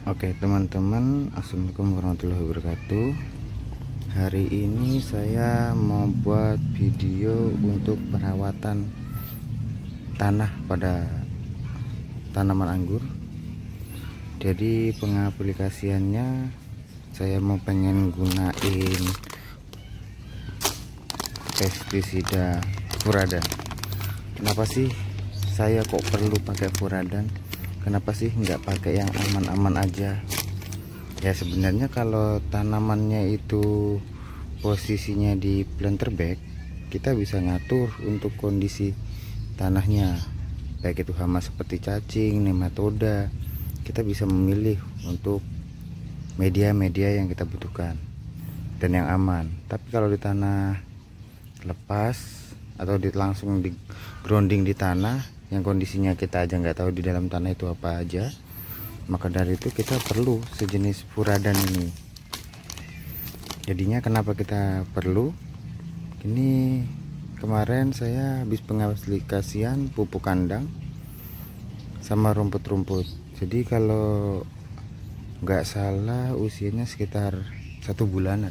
Oke teman-teman, assalamualaikum warahmatullahi wabarakatuh. Hari ini saya mau buat video untuk perawatan tanah pada tanaman anggur. Jadi pengaplikasiannya saya mau pengen gunain pestisida furadan. Kenapa sih saya kok perlu pakai furadan? Kenapa sih nggak pakai yang aman-aman aja? Ya sebenarnya kalau tanamannya itu posisinya di planter bag, kita bisa ngatur untuk kondisi tanahnya, baik itu hama seperti cacing, nematoda. Kita bisa memilih untuk media-media yang kita butuhkan dan yang aman. Tapi kalau di tanah lepas atau langsung di grounding di tanah yang kondisinya kita aja nggak tahu di dalam tanah itu apa aja, maka dari itu kita perlu sejenis furadan ini. Jadinya kenapa kita perlu ini, kemarin saya habis pengaplikasian pupuk kandang sama rumput-rumput. Jadi kalau nggak salah usianya sekitar 1 bulanan.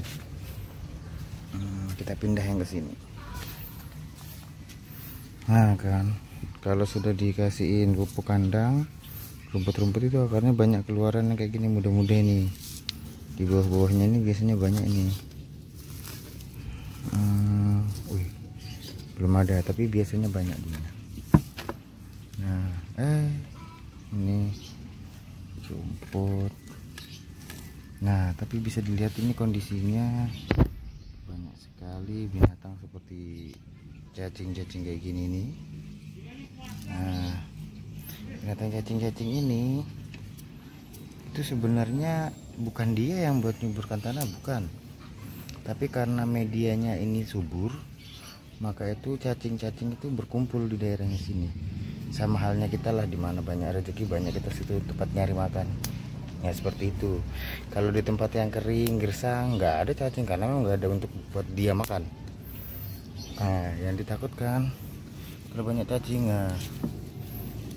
Kita pindah yang ke sini. Nah kan, kalau sudah dikasihin pupuk kandang, rumput-rumput itu akarnya banyak keluaran yang kayak gini, muda-muda ini. Di bawah-bawahnya ini biasanya banyak ini. Belum ada, tapi biasanya banyak dia. Nah, ini rumput. Nah, tapi bisa dilihat ini kondisinya banyak sekali binatang seperti cacing-cacing kayak gini nih. Nah, binatang cacing-cacing ini itu sebenarnya bukan dia yang buat nyuburkan tanah, bukan. Tapi karena medianya ini subur, maka itu cacing-cacing itu berkumpul di daerahnya sini. Sama halnya kita lah, dimana banyak rezeki banyak kita situ tempat nyari makan. Ya seperti itu. Kalau di tempat yang kering gersang nggak ada cacing karena memang nggak ada untuk buat dia makan. Nah, yang ditakutkan kalau banyak cacing, nah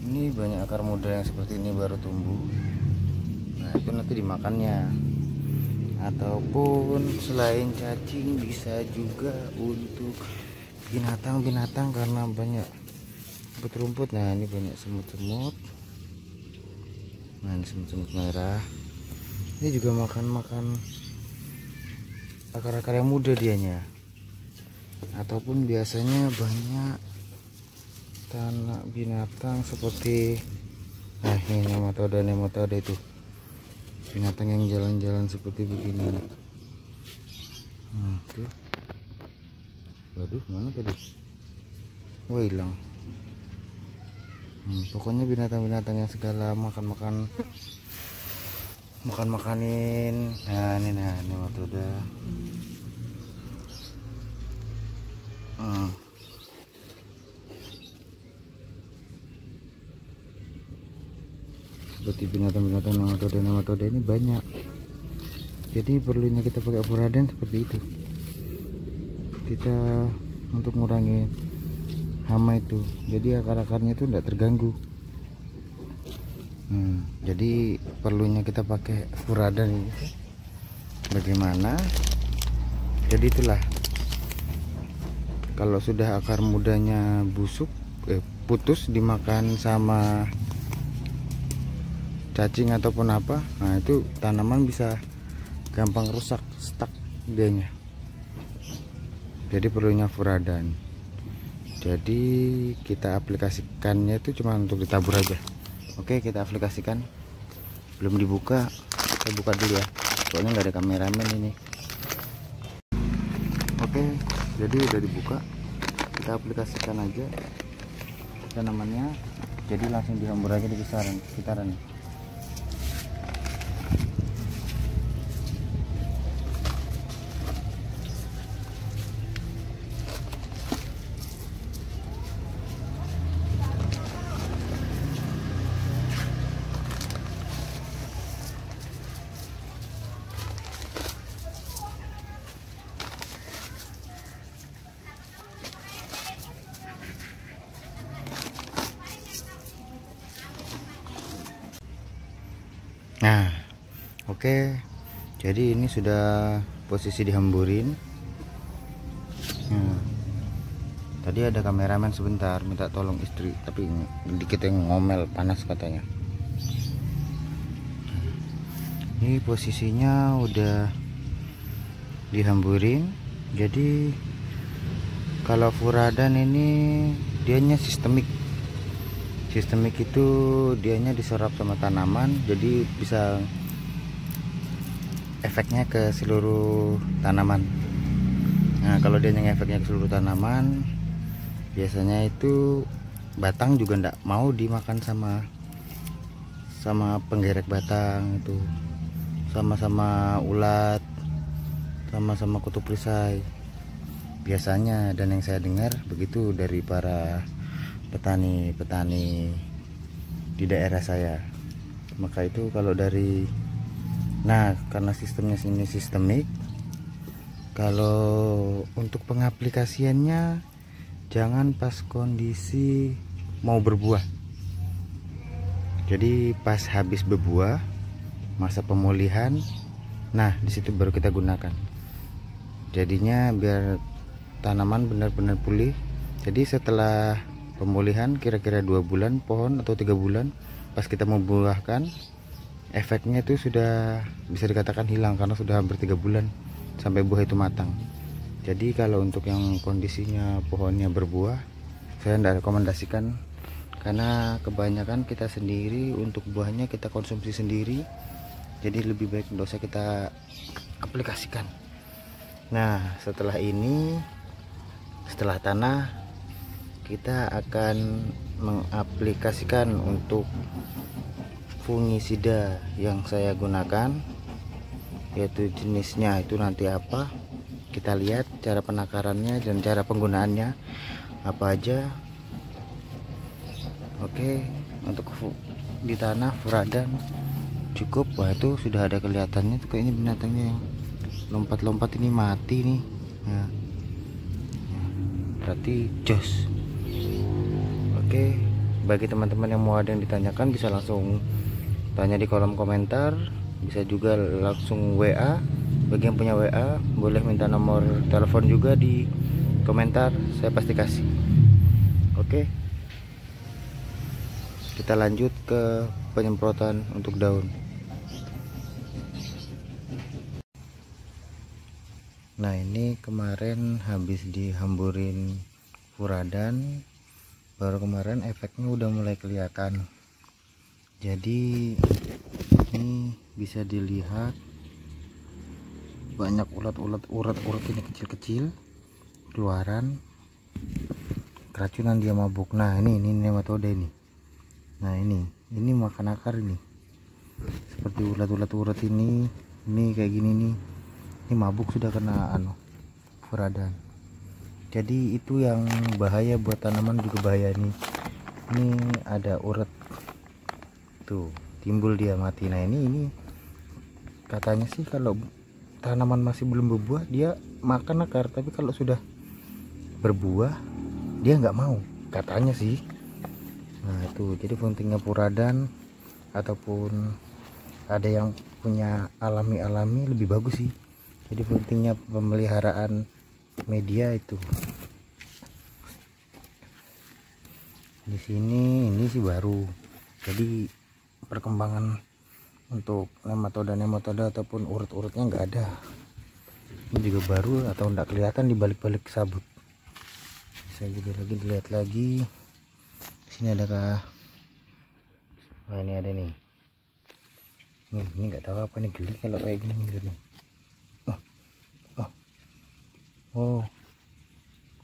ini banyak akar muda yang seperti ini baru tumbuh. Nah itu nanti dimakannya. Ataupun selain cacing bisa juga untuk binatang-binatang karena banyak rumput-rumput. Nah ini banyak semut-semut. Nah ini semut-semut merah. Ini juga makan-makan akar-akar yang muda dianya. Ataupun biasanya banyak tanah binatang seperti ini nematoda itu, binatang yang jalan-jalan seperti begini. Tuh. Waduh, mana tadi? Wah, hilang. Pokoknya binatang-binatang yang segala makanin. Nah ini nematoda. Seperti binatang-binatang nematoda ini banyak. Jadi perlunya kita pakai furadan seperti itu. Kita untuk mengurangi hama itu. Jadi akar-akarnya itu tidak terganggu. Jadi perlunya kita pakai furadan ini. Bagaimana? Jadi itulah. Kalau sudah akar mudanya busuk, putus dimakan sama cacing ataupun apa, nah itu tanaman bisa gampang rusak, stuck dianya. Jadi perlunya furadan. Jadi kita aplikasikannya itu cuma untuk ditabur aja. Oke, kita aplikasikan. Belum dibuka, saya buka dulu ya, soalnya nggak ada kameramen ini. Oke, jadi udah dibuka. Kita aplikasikan aja tanamannya. Jadi langsung dihambur aja di sekitaran. Nah, Oke, jadi ini sudah posisi dihamburin. Tadi ada kameramen sebentar minta tolong istri, tapi dikit yang ngomel, panas katanya. Ini posisinya udah dihamburin. Jadi kalau furadan ini dianya sistemik. Sistemik itu dianya diserap sama tanaman, jadi bisa efeknya ke seluruh tanaman. Nah, kalau dia efeknya ke seluruh tanaman, biasanya itu batang juga ndak mau dimakan sama penggerek batang itu, sama ulat, sama kutu perisai biasanya. Dan yang saya dengar begitu dari para petani di daerah saya. Maka itu kalau dari, nah karena sistemnya ini sistemik, kalau untuk pengaplikasiannya jangan pas kondisi mau berbuah. Jadi pas habis berbuah, masa pemulihan, nah disitu baru kita gunakan. Jadinya biar tanaman benar-benar pulih. Jadi setelah pemulihan kira-kira 2 bulan pohon atau 3 bulan, pas kita membuahkan, efeknya itu sudah bisa dikatakan hilang karena sudah hampir 3 bulan sampai buah itu matang. Jadi kalau untuk yang kondisinya pohonnya berbuah, saya tidak rekomendasikan, karena kebanyakan kita sendiri untuk buahnya kita konsumsi sendiri, jadi lebih baik tidak usah kita aplikasikan. Nah setelah ini, setelah tanah, kita akan mengaplikasikan untuk fungisida yang saya gunakan, yaitu jenisnya itu nanti apa, kita lihat cara penakarannya dan cara penggunaannya apa aja. Oke, untuk di tanah furadan cukup. Wah itu sudah ada kelihatannya tuh, kayaknya binatangnya yang lompat-lompat ini mati nih. Nah, berarti jos. Oke, bagi teman-teman yang mau ada yang ditanyakan bisa langsung tanya di kolom komentar, bisa juga langsung WA. Bagi yang punya WA boleh minta nomor telepon juga di komentar, saya pasti kasih. Oke, kita lanjut ke penyemprotan untuk daun. Nah ini kemarin habis dihamburin furadan, baru kemarin efeknya udah mulai kelihatan. Jadi ini bisa dilihat banyak urat ini kecil-kecil keluaran, keracunan dia mabuk. Nah ini nematode ini. Nah ini makan akar ini, seperti urat ini kayak gini nih. Ini mabuk sudah kena furadan. Jadi itu yang bahaya buat tanaman juga bahaya nih. Ini ada urat tuh, timbul dia mati. Nah ini katanya sih kalau tanaman masih belum berbuah dia makan akar, tapi kalau sudah berbuah dia nggak mau katanya sih. Nah itu jadi pentingnya furadan, ataupun ada yang punya alami lebih bagus sih. Jadi pentingnya pemeliharaan media itu. Di sini ini sih baru. Jadi perkembangan untuk nematode ataupun urut-urutnya nggak ada. Ini juga baru atau nggak kelihatan di balik-balik sabut. Bisa juga lagi dilihat lagi. Di sini adakah? Wah ini ada nih. Ini nggak tahu apa nih, geli kalau kayak gini nih. Oh,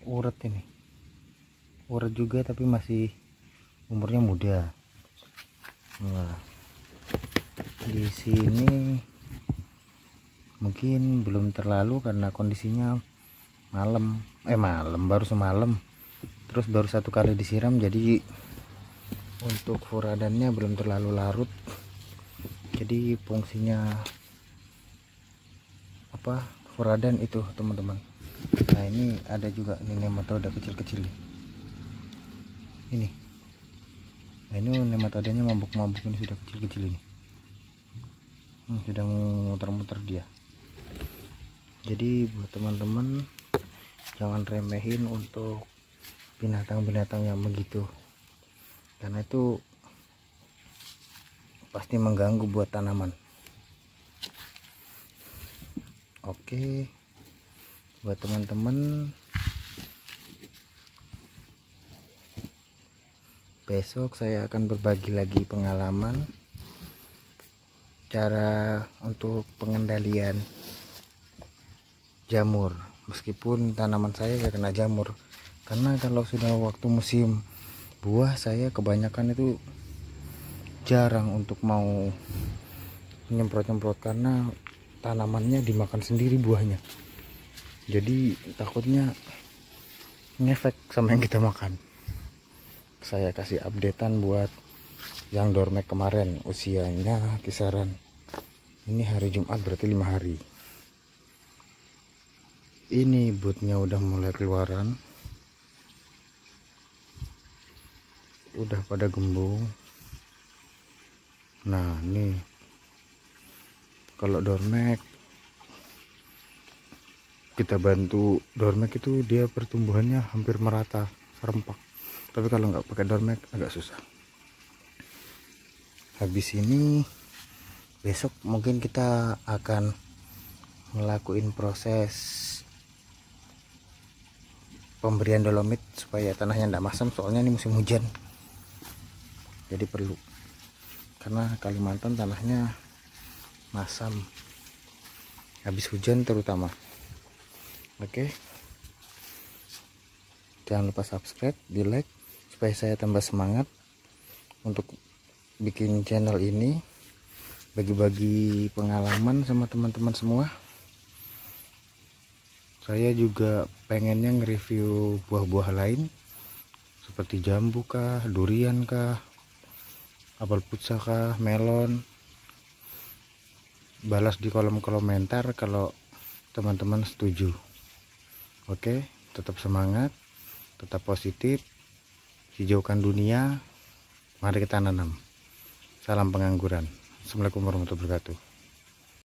urat ini, urat juga tapi masih umurnya muda. Nah, di sini mungkin belum terlalu karena kondisinya malam baru semalam, terus baru 1 kali disiram, jadi untuk furadannya belum terlalu larut. Jadi fungsinya apa, furadan itu teman-teman. Nah ini ada juga ini nematode kecil-kecil ini. Nah ini nematodenya mabuk-mabuk ini, sudah kecil-kecil ini. Sedang muter-muter dia. Jadi buat teman-teman, jangan remehin untuk binatang-binatang yang begitu, karena itu pasti mengganggu buat tanaman. Oke, buat teman-teman, besok saya akan berbagi lagi pengalaman cara untuk pengendalian jamur, meskipun tanaman saya gak kena jamur. Karena kalau sudah waktu musim buah, saya kebanyakan itu jarang untuk mau nyemprot-nyemprot karena tanamannya dimakan sendiri buahnya. Jadi takutnya ngefek sama yang kita makan. Saya kasih updatean buat yang dormek kemarin, usianya kisaran, ini hari Jumat berarti 5 hari. Ini butnya udah mulai keluaran, udah pada gembung. Nah nih, kalau dormek kita bantu dormek itu dia pertumbuhannya hampir merata, serempak. Tapi kalau nggak pakai dormek agak susah. Habis ini besok mungkin kita akan ngelakuin proses pemberian dolomit supaya tanahnya tidak masam, soalnya ini musim hujan, jadi perlu, karena Kalimantan tanahnya masam habis hujan terutama. Oke, jangan lupa subscribe, di like supaya saya tambah semangat untuk bikin channel ini, bagi-bagi pengalaman sama teman-teman semua. Saya juga pengennya nge-review buah-buah lain seperti jambu kah, durian kah, apel puca kah, melon. Balas di kolom komentar kalau teman-teman setuju. Oke, tetap semangat, tetap positif, hijaukan dunia, mari kita nanam. Salam pengangguran. Assalamualaikum warahmatullahi wabarakatuh.